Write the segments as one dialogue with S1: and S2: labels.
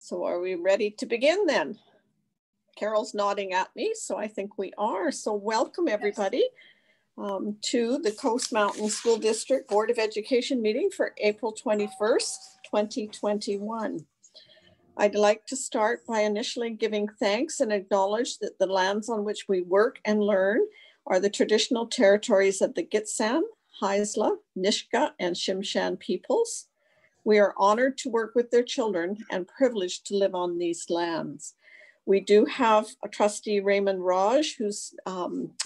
S1: So are we ready to begin then? Carol's nodding at me, so I think we are. So welcome everybody to the Coast Mountain School District Board of Education meeting for April 21st, 2021. I'd like to start by initially giving thanks and acknowledge that the lands on which we work and learn are the traditional territories of the Gitxsan, Heisler, Nisga'a, and Tsimshian peoples. We are honored to work with their children and privileged to live on these lands. We do have a trustee, Raymond Raj, who's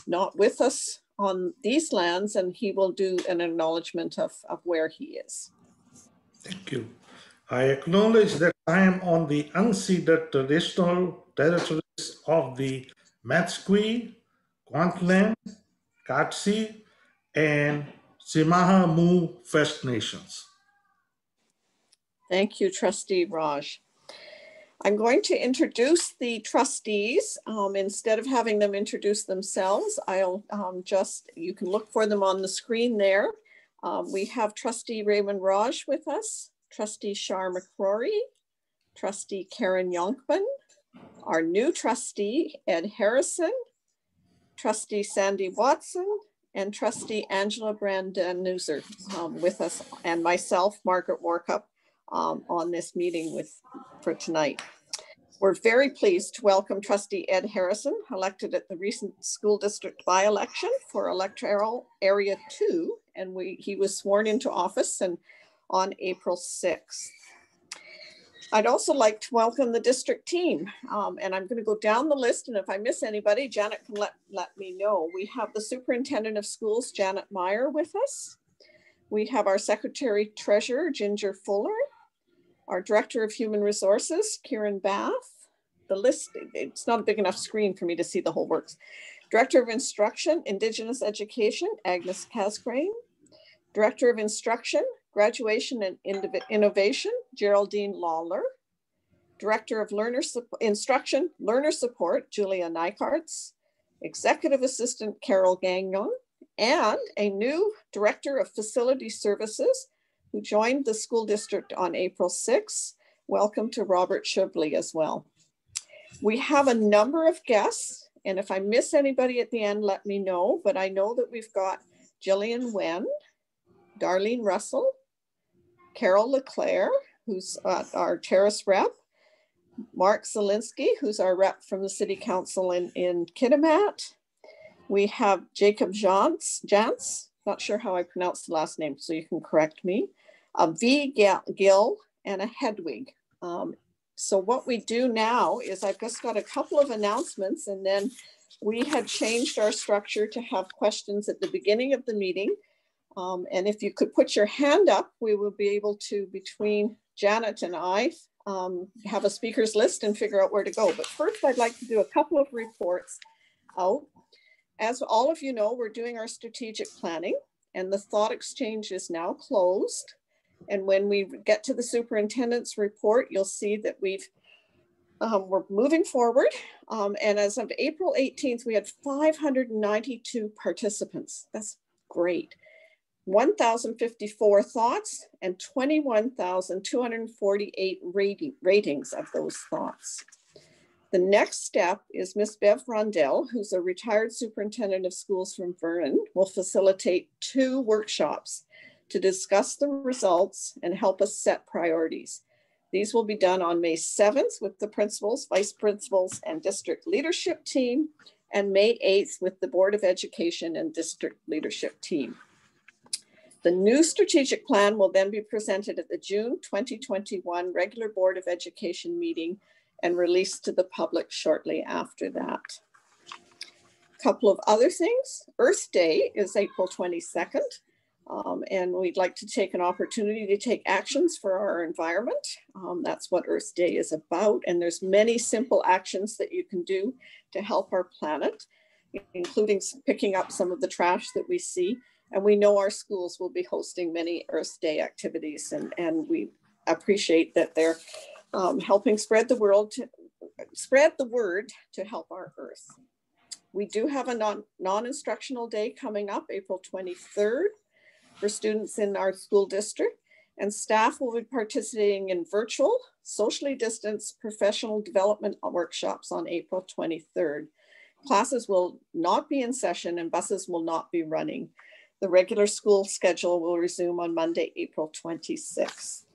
S1: not with us on these lands, and he will do an acknowledgement of where he is.
S2: Thank you. I acknowledge that I am on the unceded traditional territories of the Matsqui, Kwantlen, Katsi, and Simahamu First Nations.
S1: Thank you, Trustee Raj. I'm going to introduce the trustees. Instead of having them introduce themselves, I'll you can look for them on the screen there. We have Trustee Raymond Raj with us, Trustee Shar McCrory, Trustee Karen Yonkman, our new trustee, Ed Harrison, Trustee Sandy Watson, and Trustee Angela Brandan-Newser with us, and myself, Margaret Warkup, on this meeting for tonight. We're very pleased to welcome Trustee Ed Harrison, elected at the recent school district by-election for electoral area 2, and he was sworn into office on April 6th. I'd also like to welcome the district team, and I'm going to go down the list, and if I miss anybody, Janet can let me know. We have the Superintendent of Schools, Janet Meyer, with us. We have our Secretary Treasurer, Ginger Fuller, our Director of Human Resources, Kieran Bath. The list, it's not a big enough screen for me to see the whole works. Director of Instruction, Indigenous Education, Agnes Casgren. Director of Instruction, Graduation and Innovation, Geraldine Lawler. Director of Instruction, Learner Support, Julia Nykarts. Executive Assistant, Carol Gagnon. And a new Director of Facility Services, who joined the school district on April 6th. Welcome to Robert Shibley as well. We have a number of guests, and if I miss anybody at the end, let me know, but I know that we've got Jillian Wen, Darlene Russell, Carol Leclerc, who's our terrace rep, Mark Zielinski, who's our rep from the City Council in Kitimat. We have Jacob Jantz, not sure how I pronounce the last name, so you can correct me. V. Gill and a Hedwig. So what we do now is I've just got a couple of announcements, and then we had changed our structure to have questions at the beginning of the meeting. And if you could put your hand up, we will be able to, between Janet and I, have a speakers list and figure out where to go. But first, I'd like to do a couple of reports out. As all of you know, we're doing our strategic planning, and the thought exchange is now closed. And when we get to the superintendent's report, you'll see that we're moving forward. And as of April 18th, we had 592 participants. That's great. 1,054 thoughts and 21,248 ratings of those thoughts. The next step is Miss Bev Rondell, who's a retired superintendent of schools from Vernon, will facilitate 2 workshops to discuss the results and help us set priorities. These will be done on May 7th with the principals, vice principals, and district leadership team, and May 8th with the Board of Education and district leadership team. The new strategic plan will then be presented at the June 2021 regular Board of Education meeting and released to the public shortly after that. A couple of other things. Earth Day is April 22nd. And we'd like to take an opportunity to take actions for our environment. That's what Earth Day is about. And there's many simple actions that you can do to help our planet, including picking up some of the trash that we see. And we know our schools will be hosting many Earth Day activities, and we appreciate that they're helping spread the word to help our Earth. We do have a non-instructional day coming up, April 23rd, for students in our school district. And staff will be participating in virtual, socially distanced professional development workshops on April 23rd. Classes will not be in session and buses will not be running. The regular school schedule will resume on Monday, April 26th.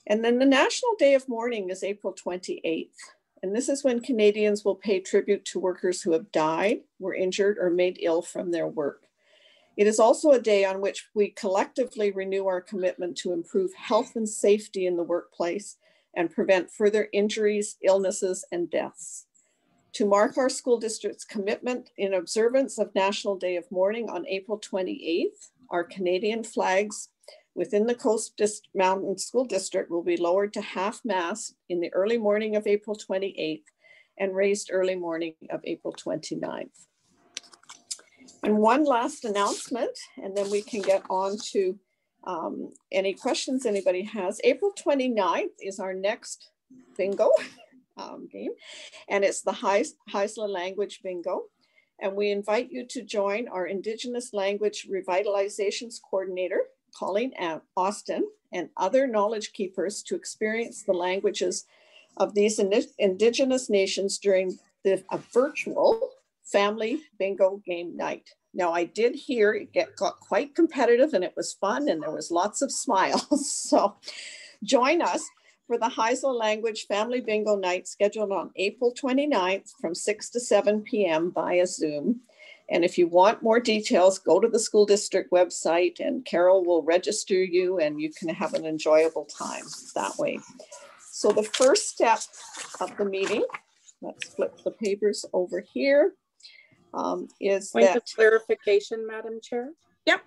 S1: And then the National Day of Mourning is April 28th. And this is when Canadians will pay tribute to workers who have died, were injured, or made ill from their work. It is also a day on which we collectively renew our commitment to improve health and safety in the workplace and prevent further injuries, illnesses, and deaths. To mark our school district's commitment in observance of National Day of Mourning on April 28th, our Canadian flags within the Coast Mountain School District will be lowered to half-mast in the early morning of April 28th and raised early morning of April 29th. And one last announcement, and then we can get on to any questions anybody has. April 29th is our next bingo game, and it's the Heisler Language Bingo. And we invite you to join our Indigenous Language Revitalizations Coordinator, Colleen Austin, and other knowledge keepers to experience the languages of these Indigenous nations during a virtual family bingo game night. Now, I did hear it got quite competitive and it was fun and there was lots of smiles. So join us for the Heisler Language Family Bingo Night scheduled on April 29th from 6 to 7 p.m. via Zoom. And if you want more details, go to the school district website and Carol will register you and you can have an enjoyable time that way. So the first step of the meeting, let's flip the papers over here, is
S3: Point
S1: that—
S3: of clarification, Madam Chair.
S1: Yep.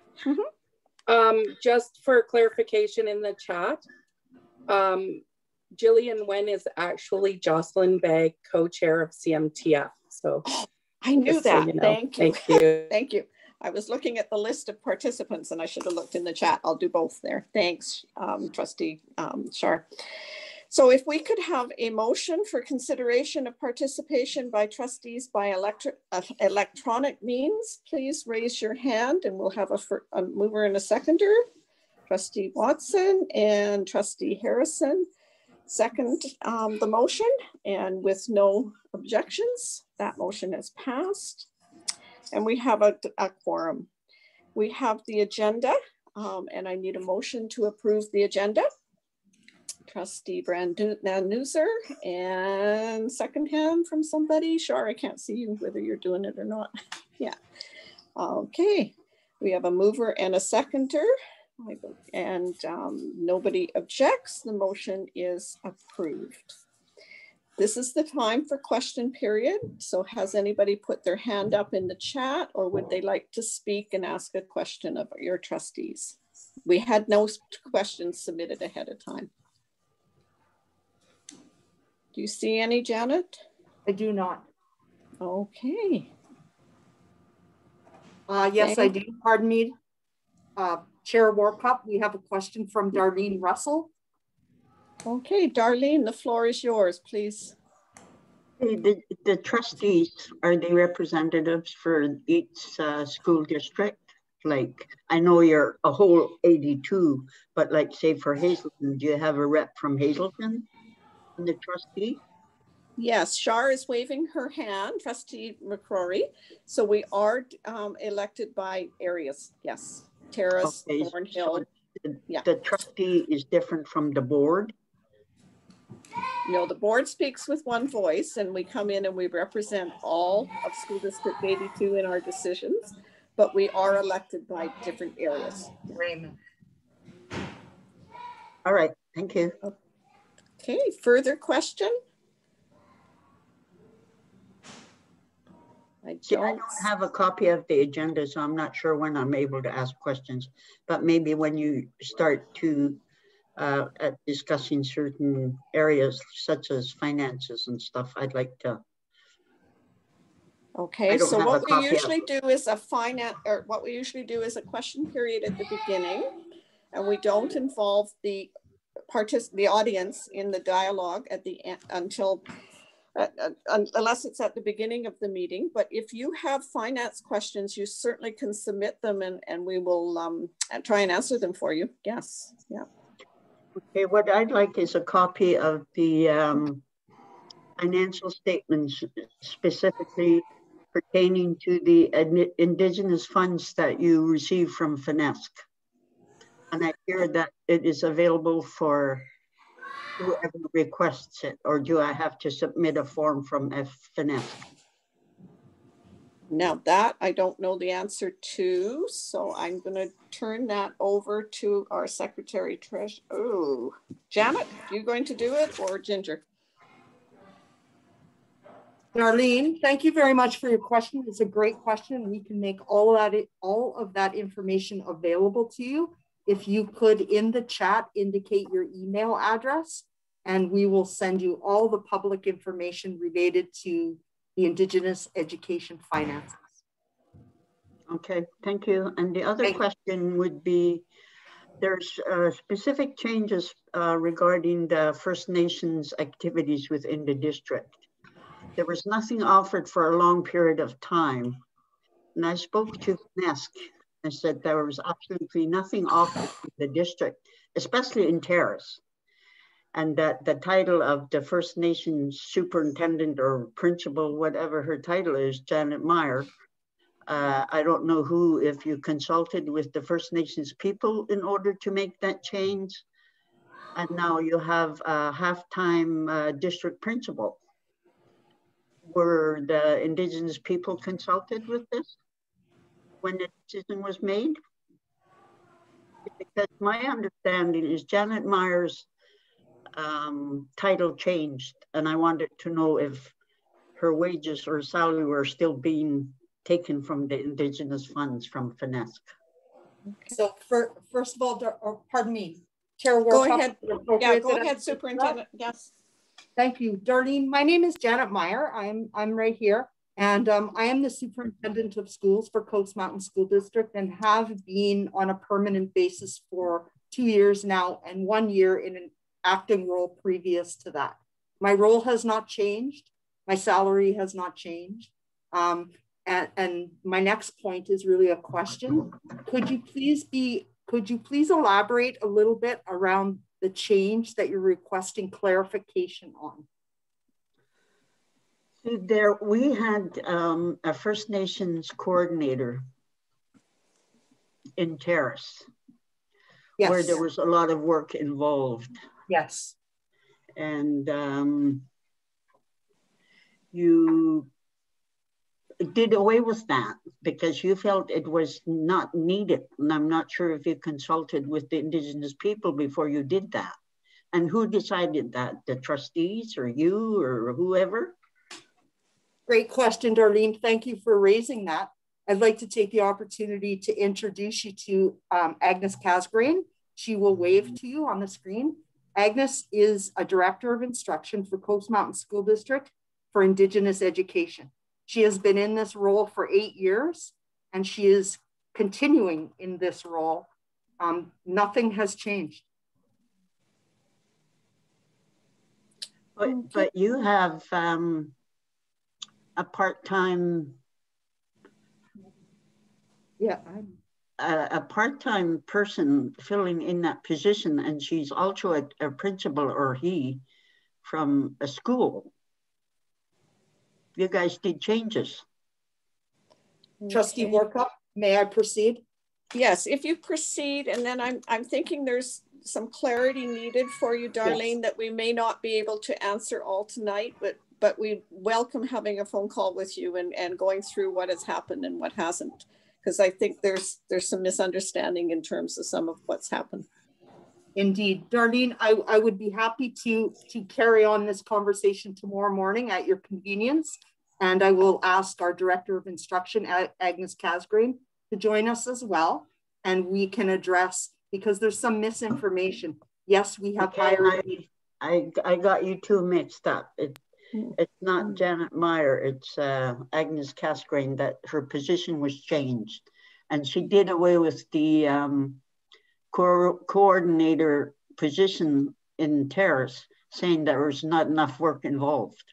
S3: Just for clarification in the chat, Jillian Wen is actually Jocelyn Begg, co-chair of CMTF. So
S1: I knew that. So you know. Thank you.
S3: Thank you.
S1: Thank you. I was looking at the list of participants and I should have looked in the chat. I'll do both there. Thanks, Trustee Shar. So if we could have a motion for consideration of participation by trustees by electronic means, please raise your hand and we'll have a mover and a seconder. Trustee Watson and Trustee Harrison second the motion, and with no objections, that motion has passed. And we have a quorum. We have the agenda, and I need a motion to approve the agenda. Trustee Brandneuser, and second hand from somebody. Sure, I can't see you whether you're doing it or not. Yeah. Okay. We have a mover and a seconder. And nobody objects. The motion is approved. This is the time for question period. So has anybody put their hand up in the chat, or would they like to speak and ask a question of your trustees? We had no questions submitted ahead of time. Do you see any, Janet?
S4: I do not.
S1: Okay.
S4: Yes, I do. Pardon me. Chair Warcup, we have a question from Darlene Russell.
S1: Okay, Darlene, the floor is yours, please.
S5: The trustees, are they representatives for each school district? Like, I know you're a whole 82, but like say for Hazelton, do you have a rep from Hazelton in the trustee?
S1: Yes, Shar is waving her hand, Trustee McCrory. So we are elected by areas, yes. Terrace,
S5: okay,
S1: Thornhill.
S5: So the trustee is different from the board?
S1: No, the board speaks with one voice and we come in and we represent all of School District 82 in our decisions, but we are elected by different areas.
S4: Raymond.
S5: All right, thank you.
S1: Okay, further question? I don't
S5: have a copy of the agenda, so I'm not sure when I'm able to ask questions, but maybe when you start to discussing certain areas such as finances and stuff, I'd like to.
S1: Okay, so what we usually do is a question period at the beginning, and we don't involve the audience in the dialogue at the end until unless it's at the beginning of the meeting. But if you have finance questions, you certainly can submit them, and we will try and answer them for you. Yes, yeah.
S5: Okay, what I'd like is a copy of the financial statements specifically pertaining to the Indigenous funds that you receive from FNESC. And I hear that it is available for whoever requests it, or do I have to submit a form from FNESC?
S1: Now that I don't know the answer to, so I'm going to turn that over to our Secretary Treasurer. Oh, Janet, you going to do it, or Ginger?
S4: Darlene, thank you very much for your question. It's a great question. We can make all of that information available to you. If you could, in the chat, indicate your email address, and we will send you all the public information related to the Indigenous education finances.
S5: Okay, thank you. And the other question would be, there's specific changes regarding the First Nations activities within the district. There was nothing offered for a long period of time. And I spoke to FNESC and said there was absolutely nothing offered in the district, especially in Terrace. And that the title of the First Nations superintendent or principal, whatever her title is, Janet Meyer, I don't know who, if you consulted with the First Nations people in order to make that change. And now you have a half-time district principal. Were the Indigenous people consulted with this when the decision was made? Because my understanding is Janet Meyer's title changed, and I wanted to know if her wages or salary were still being taken from the Indigenous funds from FNESC.
S4: Okay. So first of all, pardon me, Chair
S1: Go
S4: Warcup,
S1: ahead. Yeah, go ahead, Superintendent. Yes.
S4: Thank you, Darlene. My name is Janet Meyer. I'm right here, and I am the Superintendent of Schools for Coast Mountain School District, and have been on a permanent basis for 2 years now, and 1 year in an acting role previous to that. My role has not changed. My salary has not changed. And my next point is really a question. Could you please elaborate a little bit around the change that you're requesting clarification on?
S5: We had a First Nations coordinator in Terrace, yes, where there was a lot of work involved.
S4: Yes.
S5: And you did away with that because you felt it was not needed. And I'm not sure if you consulted with the Indigenous people before you did that. And who decided that? The trustees or you or whoever?
S4: Great question, Darlene. Thank you for raising that. I'd like to take the opportunity to introduce you to Agnes Casgren. She will wave to you on the screen. Agnes is a Director of Instruction for Coast Mountain School District for Indigenous Education. She has been in this role for 8 years, and she is continuing in this role. Nothing has changed.
S5: But you have a part-time, a part-time person filling in that position, and she's also a principal, or he, from a school. You guys did changes.
S4: Trustee Warcup, may I proceed?
S1: Yes, if you proceed, and then I'm thinking there's some clarity needed for you, Darlene, yes, that we may not be able to answer all tonight, but we welcome having a phone call with you and going through what has happened and what hasn't, because I think there's some misunderstanding in terms of some of what's happened.
S4: Indeed. Darlene, I would be happy to carry on this conversation tomorrow morning at your convenience. And I will ask our Director of Instruction, Agnes Casgren, to join us as well. And we can address, because there's some misinformation. Yes, we have hired.
S5: I got you two mixed up. It's not Janet Meyer, it's Agnes Casgren, that her position was changed. And she did away with the coordinator position in Terrace, saying there was not enough work involved.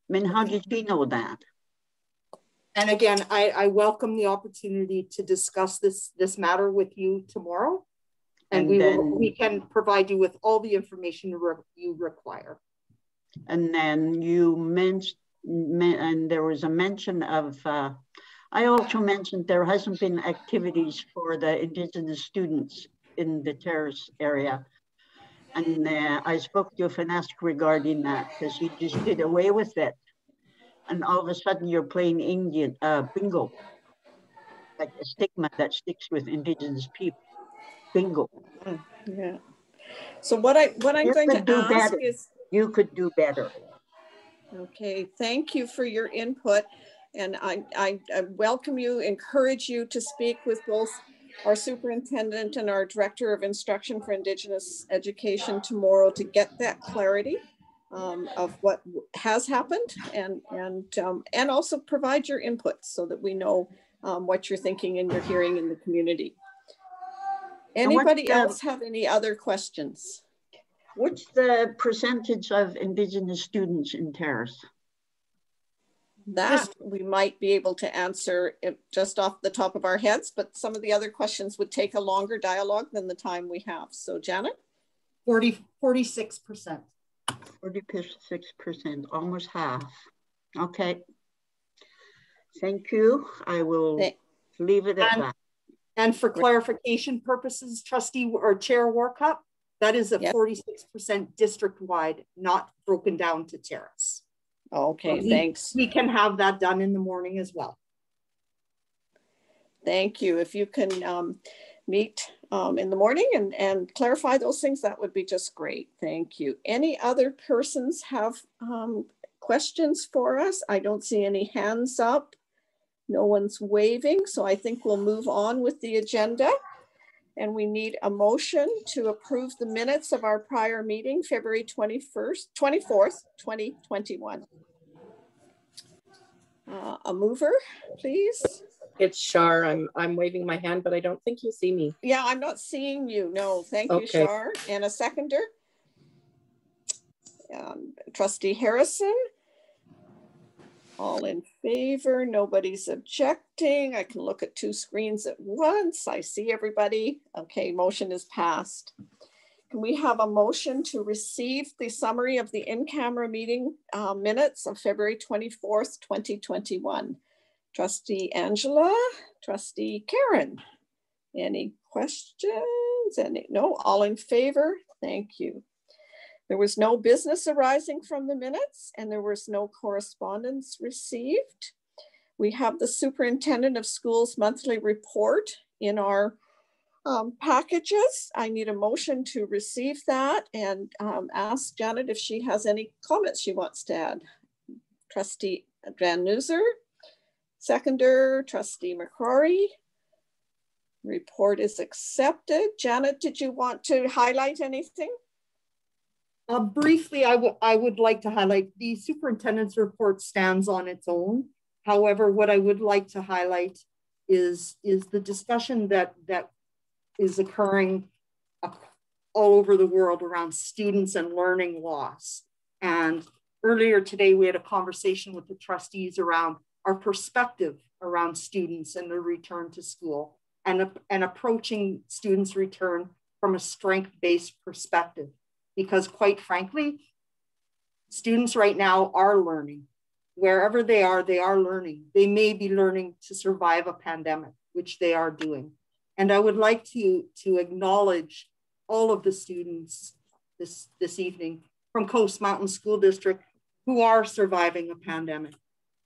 S5: mean, how did you know that?
S4: And again, I welcome the opportunity to discuss this matter with you tomorrow. And we can provide you with all the information you require.
S5: And then you mentioned, and there was a mention of, I also mentioned there hasn't been activities for the Indigenous students in the terrace area. And I spoke to Finesque regarding that because you just did away with it. And all of a sudden you're playing Indian bingo, like a stigma that sticks with Indigenous people. Bingo.
S1: Yeah. So what I'm going to ask is,
S5: you could do better.
S1: Okay, thank you for your input. And I welcome you, encourage you to speak with both our superintendent and our director of instruction for Indigenous education tomorrow to get that clarity of what has happened and also provide your input so that we know what you're thinking and you're hearing in the community. Anybody else have any other questions?
S5: What's the percentage of Indigenous students in Terrace?
S1: That we might be able to answer it just off the top of our heads, but some of the other questions would take a longer dialogue than the time we have. So Janet?
S4: 46%.
S5: 46%, almost half. Okay. Thank you. I will leave it at that.
S4: And for clarification purposes, Trustee or Chair Warcup, that is a 46% district-wide, not broken down to Terrace.
S1: Okay, thanks.
S4: We can have that done in the morning as well.
S1: Thank you. If you can meet in the morning and clarify those things, that would be just great. Thank you. Any other persons have questions for us? I don't see any hands up. No one's waving, so I think we'll move on with the agenda. And we need a motion to approve the minutes of our prior meeting, February 24th, 2021. A mover, please.
S3: It's Shar. I'm waving my hand, but I don't think you see me.
S1: Yeah, I'm not seeing you. No, thank you, Shar. And a seconder. Trustee Harrison. All in favor, nobody's objecting. I can look at two screens at once. I see everybody. Okay, motion is passed. Can we have a motion to receive the summary of the in-camera meeting minutes of February 24th, 2021? Trustee Angela, Trustee Karen, any questions? No, all in favor? Thank you. There was no business arising from the minutes and there was no correspondence received. We have the Superintendent of Schools monthly report in our packages. I need a motion to receive that and ask Janet if she has any comments she wants to add. Trustee Van Neuser, seconder, Trustee McCrory. Report is accepted. Janet, did you want to highlight anything?
S4: Briefly, I would like to highlight the superintendent's report stands on its own. However, what I would like to highlight is the discussion that is occurring all over the world around students and learning loss. And earlier today, we had a conversation with the trustees around our perspective around students and their return to school and approaching students' return from a strength-based perspective. Because quite frankly, students right now are learning. Wherever they are learning. They may be learning to survive a pandemic, which they are doing. And I would like to acknowledge all of the students this evening from Coast Mountain School District who are surviving a pandemic.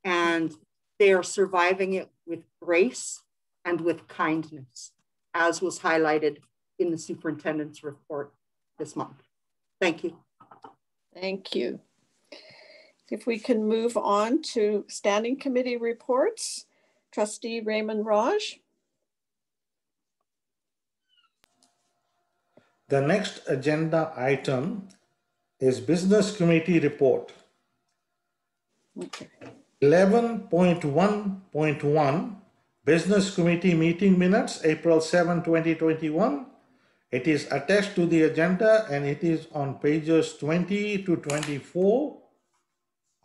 S4: And they are surviving it with grace and with kindness, as was highlighted in the superintendent's report this month. Thank you.
S1: Thank you. If we can move on to standing committee reports. Trustee Raymond Raj.
S2: The next agenda item is business committee report.
S1: Okay.
S2: 11.1.1 business committee meeting minutes, April 7, 2021. It is attached to the agenda and it is on pages 20 to 24.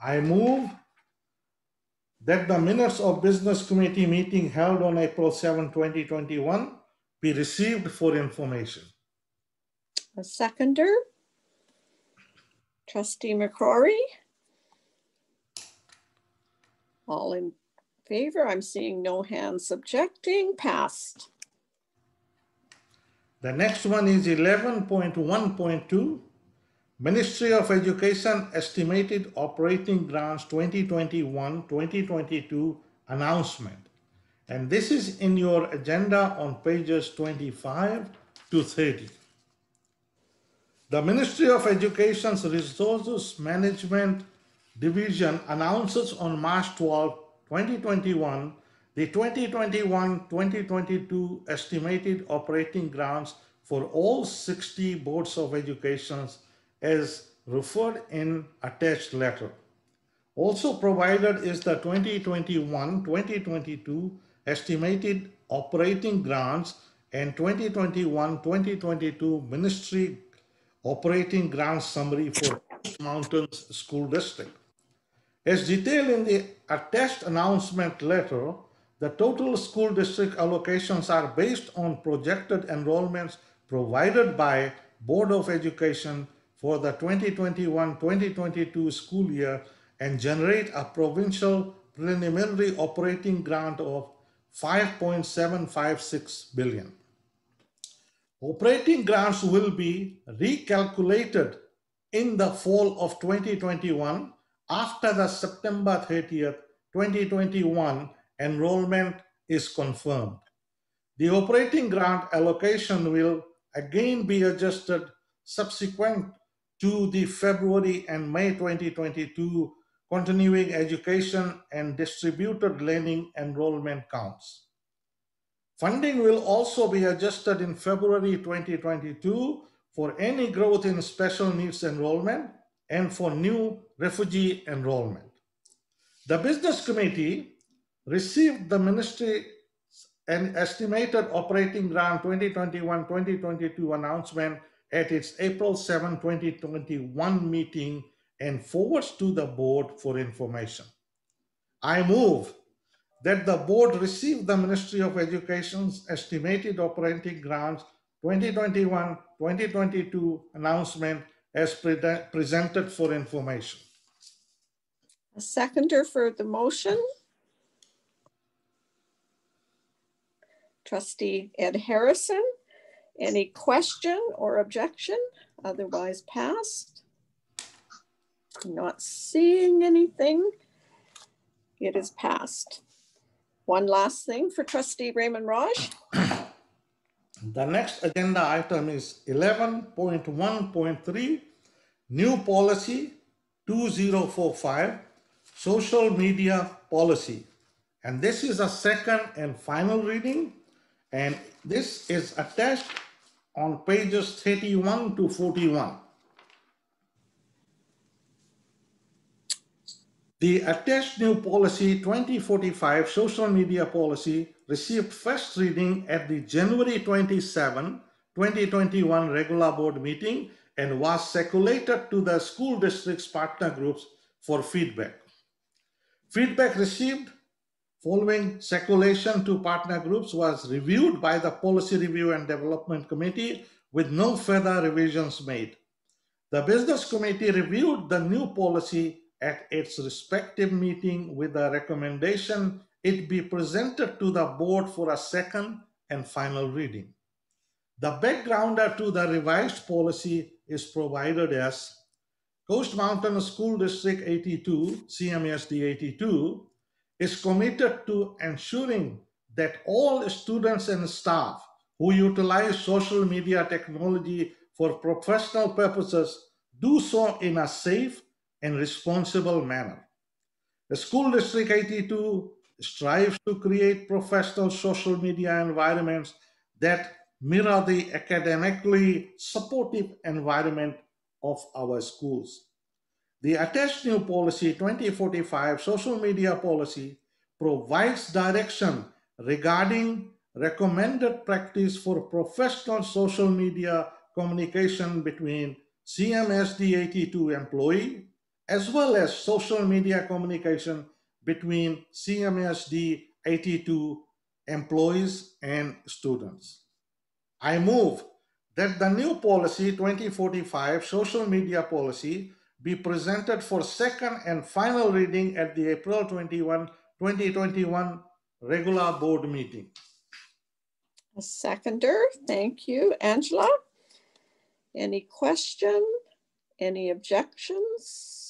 S2: I move that the minutes of business committee meeting held on April 7, 2021 be received for information.
S1: A seconder. Trustee McCrory. All in favor? I'm seeing no hands objecting. Passed.
S2: The next one is 11.1.2. Ministry of Education Estimated Operating Grants 2021-2022 announcement. And this is in your agenda on pages 25 to 30. The Ministry of Education's Resources Management Division announces on March 12, 2021, the 2021-2022 estimated operating grants for all 60 boards of education as referred in attached letter. Also provided is the 2021-2022 estimated operating grants and 2021-2022 ministry operating grant summary for Coast Mountains School District. As detailed in the attached announcement letter, the total school district allocations are based on projected enrollments provided by Board of Education for the 2021-2022 school year and generate a provincial preliminary operating grant of 5.756 billion. Operating grants will be recalculated in the fall of 2021 after the September 30th, 2021 enrollment is confirmed. The operating grant allocation will again be adjusted subsequent to the February and May 2022 continuing education and distributed learning enrollment counts. Funding will also be adjusted in February 2022 for any growth in special needs enrollment and for new refugee enrollment. The Business Committee received the Ministry and Estimated Operating Grant 2021-2022 announcement at its April 7, 2021 meeting and forwards to the board for information. I move that the board receive the Ministry of Education's Estimated Operating Grants 2021-2022 announcement as presented for information.
S1: A seconder for the motion. Trustee Ed Harrison. Any question or objection? Otherwise passed. Not seeing anything. It is passed. One last thing for Trustee Raymond Raj.
S2: The next agenda item is 11.1.3, New Policy 2045, Social Media Policy. And this is a second and final reading, and this is attached on pages 31 to 41. The attached new policy 2045 social media policy received first reading at the January 27, 2021 regular board meeting and was circulated to the school district's partner groups for feedback. Feedback received following circulation to partner groups was reviewed by the Policy Review and Development Committee with no further revisions made. The Business Committee reviewed the new policy at its respective meeting with the recommendation it be presented to the board for a second and final reading. The backgrounder to the revised policy is provided as Coast Mountain School District 82, CMSD 82, is committed to ensuring that all students and staff who utilize social media technology for professional purposes do so in a safe and responsible manner. The School District 82 strives to create professional social media environments that mirror the academically supportive environment of our schools. The attached new policy 2045 social media policy provides direction regarding recommended practice for professional social media communication between CMSD 82 employee, as well as social media communication between CMSD82 employees and students. I move that the new policy 2045 social media policy be presented for second and final reading at the April 21, 2021 regular board meeting.
S1: A seconder, thank you. Angela, any question? Any objections?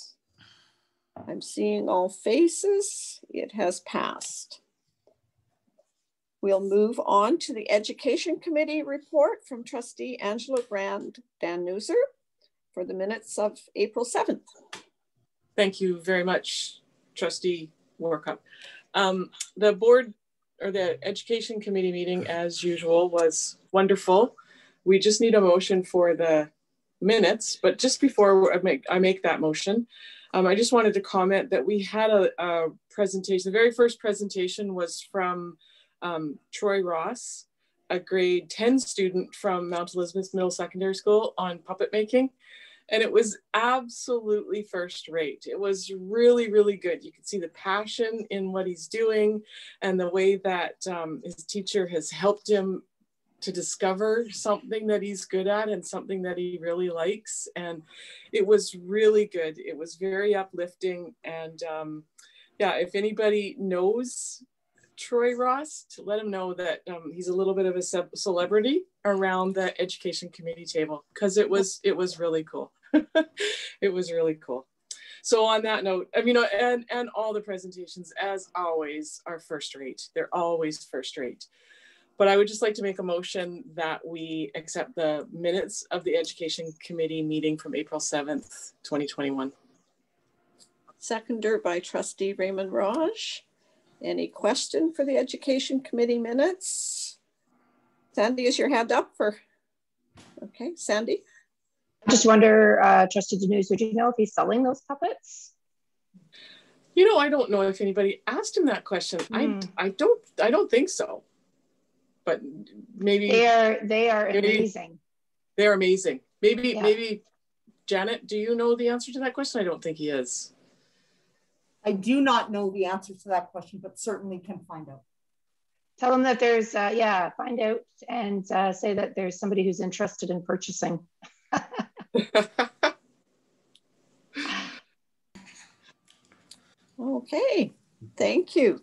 S1: I'm seeing all faces. It has passed. We'll move on to the Education Committee report from Trustee Angela Danuser for the minutes of April 7th.
S6: Thank you very much, Trustee Warcup. The board or the Education Committee meeting, as usual, was wonderful. We just need a motion for the minutes, but just before I make that motion, I just wanted to comment that we had a presentation. The very first presentation was from Troy Ross, a grade 10 student from Mount Elizabeth Middle Secondary School on puppet making. And it was absolutely first rate. It was really, really good. You could see the passion in what he's doing and the way that his teacher has helped him to discover something that he's good at and something that he really likes. And it was really good. It was very uplifting. And yeah, if anybody knows Troy Ross, to let him know that he's a little bit of a celebrity around the Education Committee table, because it was really cool. It was really cool. So on that note, I mean, and all the presentations, as always, are first rate. They're always first rate. But I would just like to make a motion that we accept the minutes of the Education Committee meeting from April 7th, 2021.
S1: Seconder by Trustee Raymond Raj. Any question for the Education Committee minutes? Sandy, is your hand up for? Okay, Sandy.
S7: I just wonder, Trustee Denise, would you know if he's selling those puppets?
S6: You know, I don't know if anybody asked him that question. I don't think so. But maybe
S7: they are amazing.
S6: They're amazing. Maybe Janet, do you know the answer to that question? I don't think he is.
S4: I do not know the answer to that question, but certainly can find out.
S7: Tell them that there's, find out and say that there's somebody who's interested in purchasing.
S1: Okay, thank you.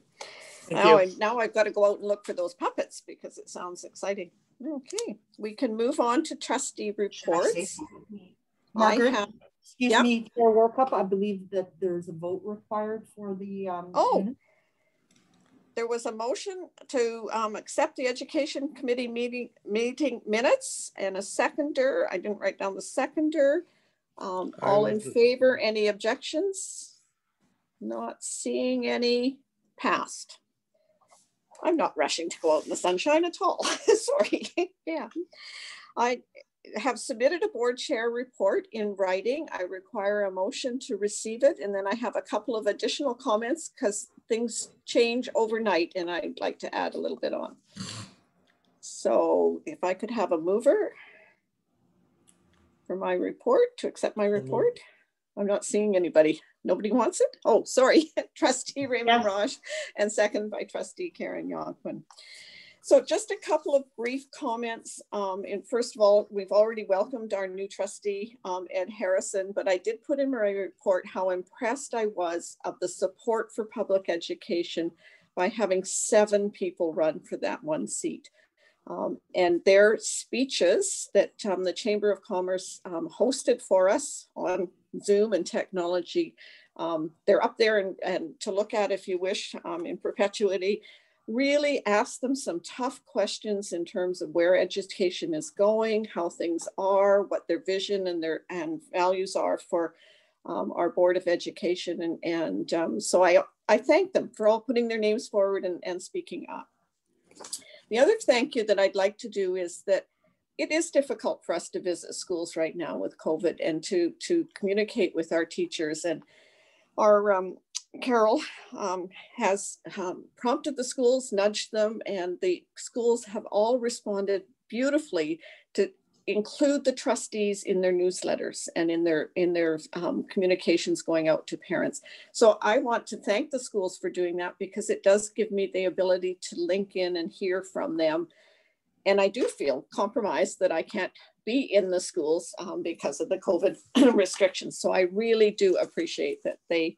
S1: Now I've got to go out and look for those puppets because it sounds exciting. Okay, we can move on to trustee reports.
S4: Margaret, excuse me, for Warcup, I believe that there's a vote required for the minutes.
S1: There was a motion to accept the Education Committee meeting minutes and a seconder. I didn't write down the seconder. All in favor, any objections? Not seeing any. Passed. I'm not rushing to go out in the sunshine at all. Sorry. Yeah. I have submitted a board chair report in writing. I require a motion to receive it. And then I have a couple of additional comments because things change overnight and I'd like to add a little bit on. So if I could have a mover for my report, to accept my report. I'm not seeing anybody. Nobody wants it? Oh, sorry. Trustee Raymond Raj and second by Trustee Karen Yonkwin. So just a couple of brief comments. And first of all, we've already welcomed our new trustee, Ed Harrison, but I did put in my report how impressed I was of the support for public education by having 7 people run for that one seat. And their speeches that the Chamber of Commerce hosted for us on Zoom and technology, they're up there and to look at if you wish in perpetuity. Really ask them some tough questions in terms of where education is going, how things are, what their vision and values are for our Board of Education. And so I thank them for all putting their names forward and speaking up. The other thank you that I'd like to do is that it is difficult for us to visit schools right now with COVID and to communicate with our teachers. And our Carol has prompted the schools, nudged them, and the schools have all responded beautifully to include the trustees in their newsletters and in their communications going out to parents. So I want to thank the schools for doing that, because it does give me the ability to link in and hear from them. And I do feel compromised that I can't be in the schools because of the COVID restrictions. So I really do appreciate that they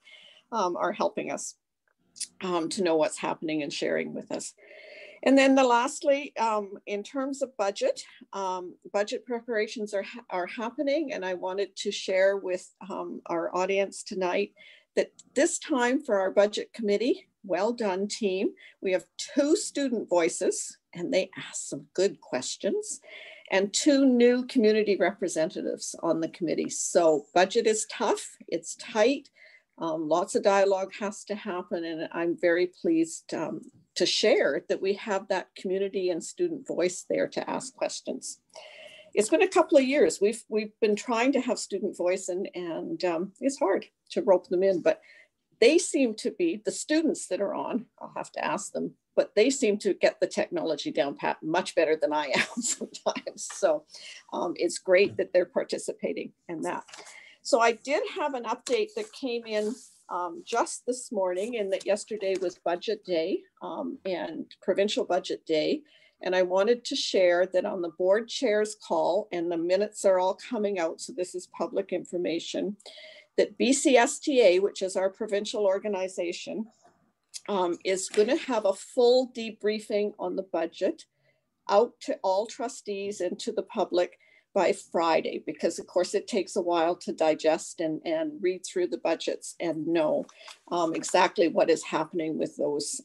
S1: are helping us to know what's happening and sharing with us. And then lastly, in terms of budget, budget preparations are happening, and I wanted to share with our audience tonight that this time for our budget committee, well done team, we have 2 student voices, and they ask some good questions, and 2 new community representatives on the committee. So budget is tough, it's tight, lots of dialogue has to happen, and I'm very pleased to share that we have that community and student voice there to ask questions. It's been a couple of years. We've been trying to have student voice, and it's hard to rope them in, but they seem to be, the students that are on, I'll have to ask them, but they seem to get the technology down pat much better than I am sometimes. So it's great that they're participating in that. So I did have an update that came in just this morning, and that yesterday was budget day and provincial budget day. And I wanted to share that on the board chair's call, and the minutes are all coming out, so this is public information, that Bcsta, which is our provincial organization, is going to have a full debriefing on the budget out to all trustees and to the public by Friday, because of course it takes a while to digest and read through the budgets and know exactly what is happening with those,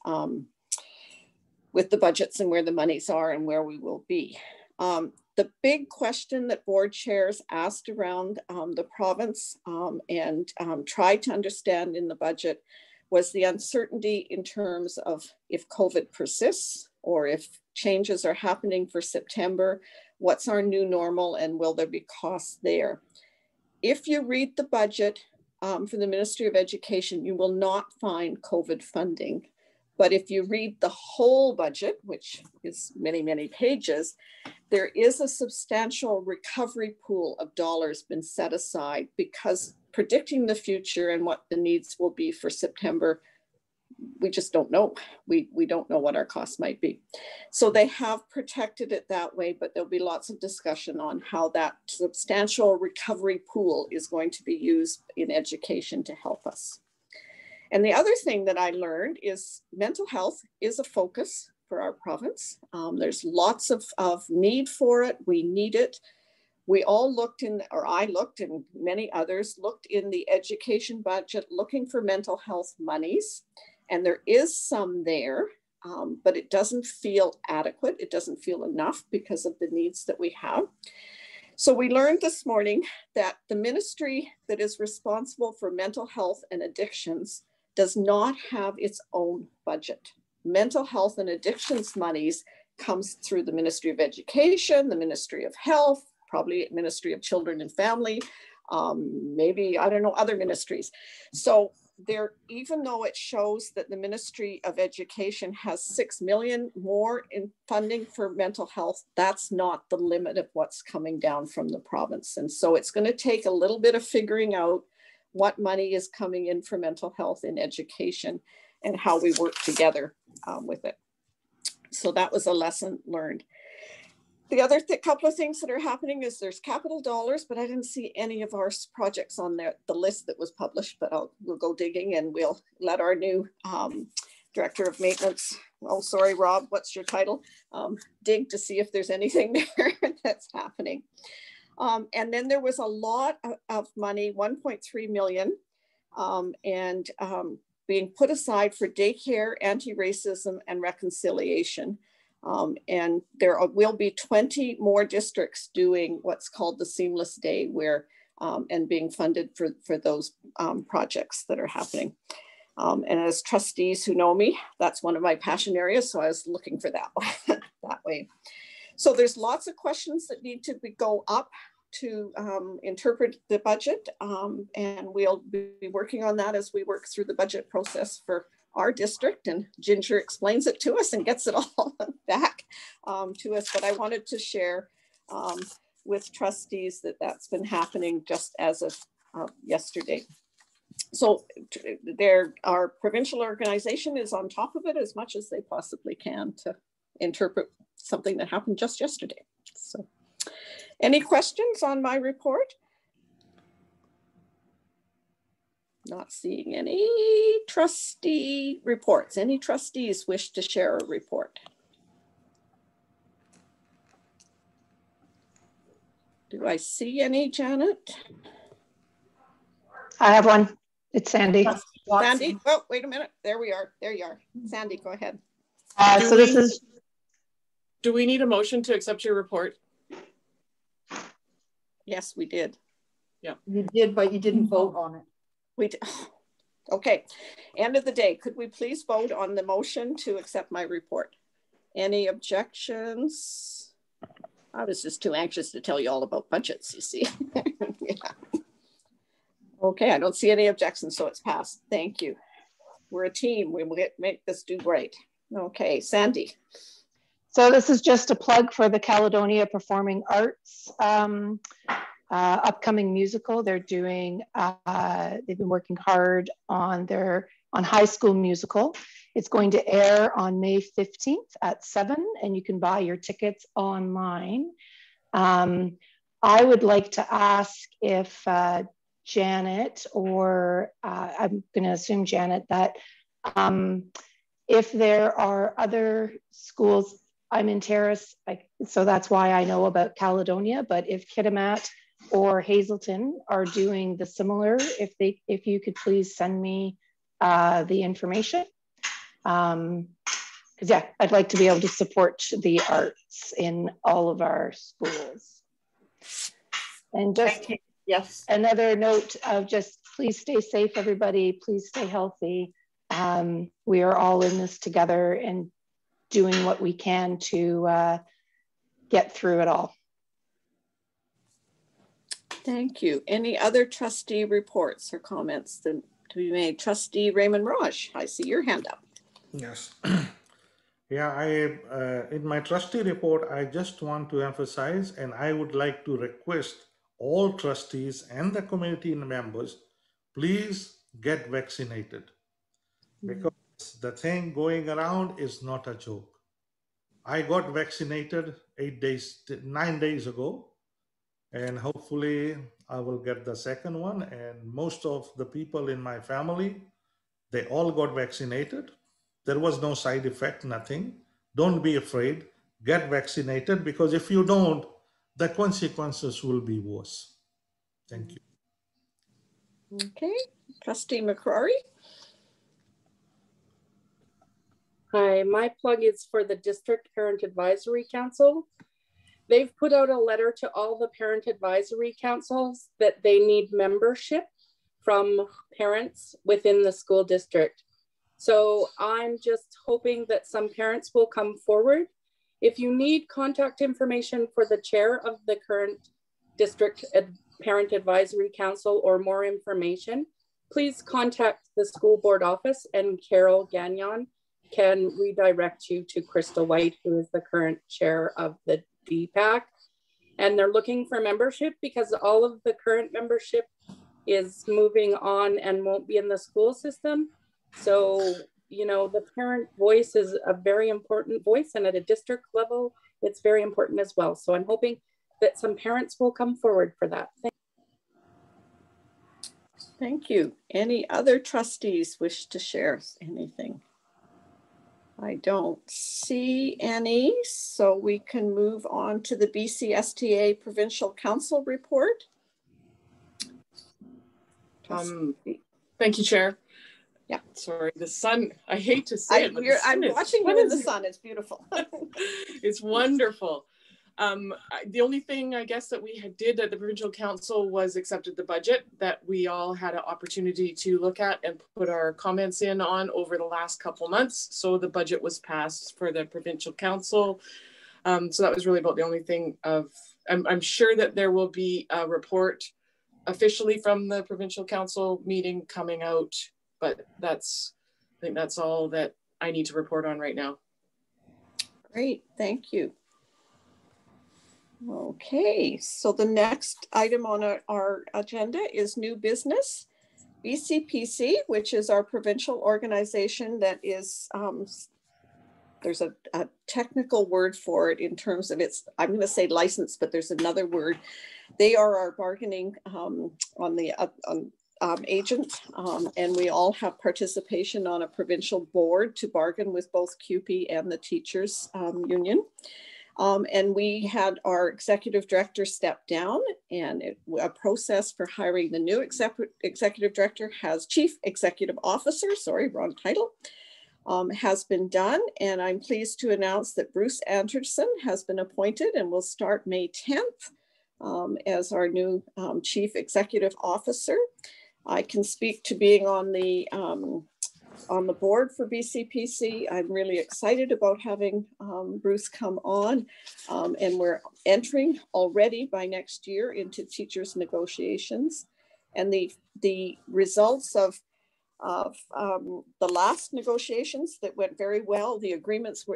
S1: with the budgets and where the monies are and where we will be. The big question that board chairs asked around the province and tried to understand in the budget was the uncertainty in terms of if COVID persists or if changes are happening for September, what's our new normal, and will there be costs there? If you read the budget for the Ministry of Education, you will not find COVID funding. But if you read the whole budget, which is many, many pages, there is a substantial recovery pool of dollars been set aside, because predicting the future and what the needs will be for September, we just don't know. We don't know what our costs might be. So they have protected it that way, but there'll be lots of discussion on how that substantial recovery pool is going to be used in education to help us. And the other thing that I learned is mental health is a focus for our province. There's lots of need for it. We need it. We all looked in, or I looked, and many others looked in the education budget looking for mental health monies. And there is some there, but it doesn't feel adequate. It doesn't feel enough because of the needs that we have. So we learned this morning that the ministry that is responsible for mental health and addictions does not have its own budget. Mental health and addictions monies comes through the Ministry of Education, the Ministry of Health, probably Ministry of Children and Family, maybe, I don't know, other ministries. So there, even though it shows that the Ministry of Education has 6 million more in funding for mental health, that's not the limit of what's coming down from the province. And so it's going to take a little bit of figuring out what money is coming in for mental health in education and how we work together with it. So that was a lesson learned. The other couple of things that are happening is there's capital dollars, but I didn't see any of our projects on there, the list that was published, but we'll go digging and we'll let our new Director of Maintenance, oh, sorry, Rob, what's your title? Dig to see if there's anything there that's happening. And then there was a lot of money, 1.3 million, being put aside for daycare, anti-racism, and reconciliation. And there will be 20 more districts doing what's called the Seamless Day, where and being funded for those projects that are happening. And as trustees who know me, that's one of my passion areas. So I was looking for that that way. So there's lots of questions that need to go up to interpret the budget. And we'll be working on that as we work through the budget process for our district, and Ginger explains it to us and gets it all back to us. But I wanted to share with trustees that that's been happening just as of yesterday. So our provincial organization is on top of it as much as they possibly can to interpret something that happened just yesterday. So any questions on my report? Not seeing any trustee reports. Any trustees wish to share a report? Do I see any, Janet?
S7: I have one. It's Sandy.
S1: Sandy, oh, wait a minute. There we are. There you are. Sandy, go ahead.
S6: Do we need a motion to accept your report?
S1: Yes, we did.
S6: Yeah.
S4: You did, but you didn't vote on it.
S1: We did. Okay. End of the day. Could we please vote on the motion to accept my report? Any objections? I was just too anxious to tell you all about budgets, you see. Yeah. Okay, I don't see any objections, so it's passed. Thank you. We're a team. We will make this do great. Okay, Sandy.
S7: So this is just a plug for the Caledonia Performing Arts upcoming musical. They're doing, they've been working hard on High School Musical. It's going to air on May 15th at 7, and you can buy your tickets online. I would like to ask if Janet, or I'm going to assume Janet, that if there are other schools, I'm in Terrace, so that's why I know about Caledonia, but if Kitimat or Hazelton are doing the similar, if you could please send me the information. Because yeah, I'd like to be able to support the arts in all of our schools. And just
S4: yes,
S7: another note of just please stay safe, everybody. Please stay healthy. We are all in this together and doing what we can to get through it all.
S1: Thank you. Any other trustee reports or comments to be made? Trustee Raymond Raj, I see your hand up.
S2: Yes. Yeah, in my trustee report, I just want to emphasize, and I would like to request all trustees and the community members, please get vaccinated, because the thing going around is not a joke. I got vaccinated 9 days ago, and hopefully I will get the second one. And most of the people in my family, they all got vaccinated. There was no side effect, nothing. Don't be afraid. Get vaccinated, because if you don't, the consequences will be worse. Thank you.
S1: Okay, Trustee McCrory.
S3: Hi, my plug is for the District Parent Advisory Council. They've put out a letter to all the parent advisory councils that they need membership from parents within the school district. So I'm just hoping that some parents will come forward. If you need contact information for the chair of the current District Parent Advisory Council or more information, please contact the school board office, and Carol Gagnon can redirect you to Crystal White, who is the current chair of the DPAC. And they're looking for membership because all of the current membership is moving on and won't be in the school system. So, you know, the parent voice is a very important voice, and at a district level, it's very important as well. So I'm hoping that some parents will come forward for that.
S1: Thank you. Any other trustees wish to share anything? I don't see any, so we can move on to the Bcsta Provincial Council report.
S6: Thank you, Chair.
S1: Yeah.
S6: Sorry, the sun, I hate to say it, but
S1: I'm watching you in the sun. It's beautiful.
S6: It's wonderful. The only thing I guess that we did at the Provincial Council was accepted the budget that we all had an opportunity to look at and put our comments in on over the last couple months. So the budget was passed for the Provincial Council. So that was really about the only thing of, I'm sure that there will be a report officially from the Provincial Council meeting coming out, but I think that's all that I need to report on right now.
S1: Great, thank you. Okay, so the next item on our agenda is new business. BCPC, which is our provincial organization that is, there's a technical word for it in terms of its, I'm going to say license, but there's another word. They are our bargaining agent, and we all have participation on a provincial board to bargain with both CUPE and the teachers union. And we had our executive director step down, and a process for hiring the new executive director chief executive officer, sorry, wrong title, has been done. And I'm pleased to announce that Bruce Anderson has been appointed and will start May 10th as our new chief executive officer. I can speak to being on the board for BCPC. I'm really excited about having Bruce come on, and we're entering already by next year into teachers negotiations. And the results of the last negotiations that went very well, the agreements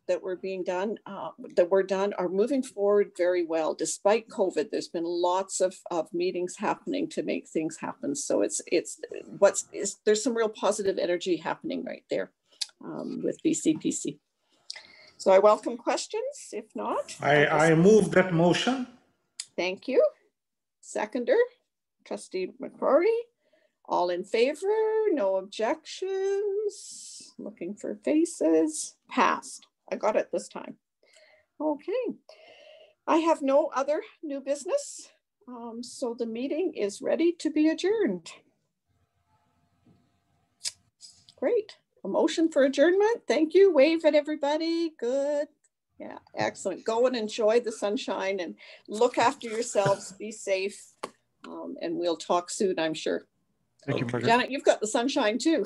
S1: that were being done, are moving forward very well. Despite COVID, there's been lots of meetings happening to make things happen. So there's some real positive energy happening right there with BCPC. So I welcome questions. If not,
S2: I move that motion.
S1: Thank you. Seconder, Trustee McCrory. All in favor? No objections? Looking for faces. Passed. I got it this time. Okay. I have no other new business. So the meeting is ready to be adjourned. Great. A motion for adjournment. Thank you. Wave at everybody. Good. Yeah, excellent. Go and enjoy the sunshine and look after yourselves. Be safe. And we'll talk soon, I'm sure.
S2: Thank you, Margaret.
S1: Janet, you've got the sunshine too.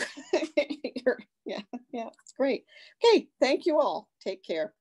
S1: Yeah, it's great. Okay, thank you all. Take care.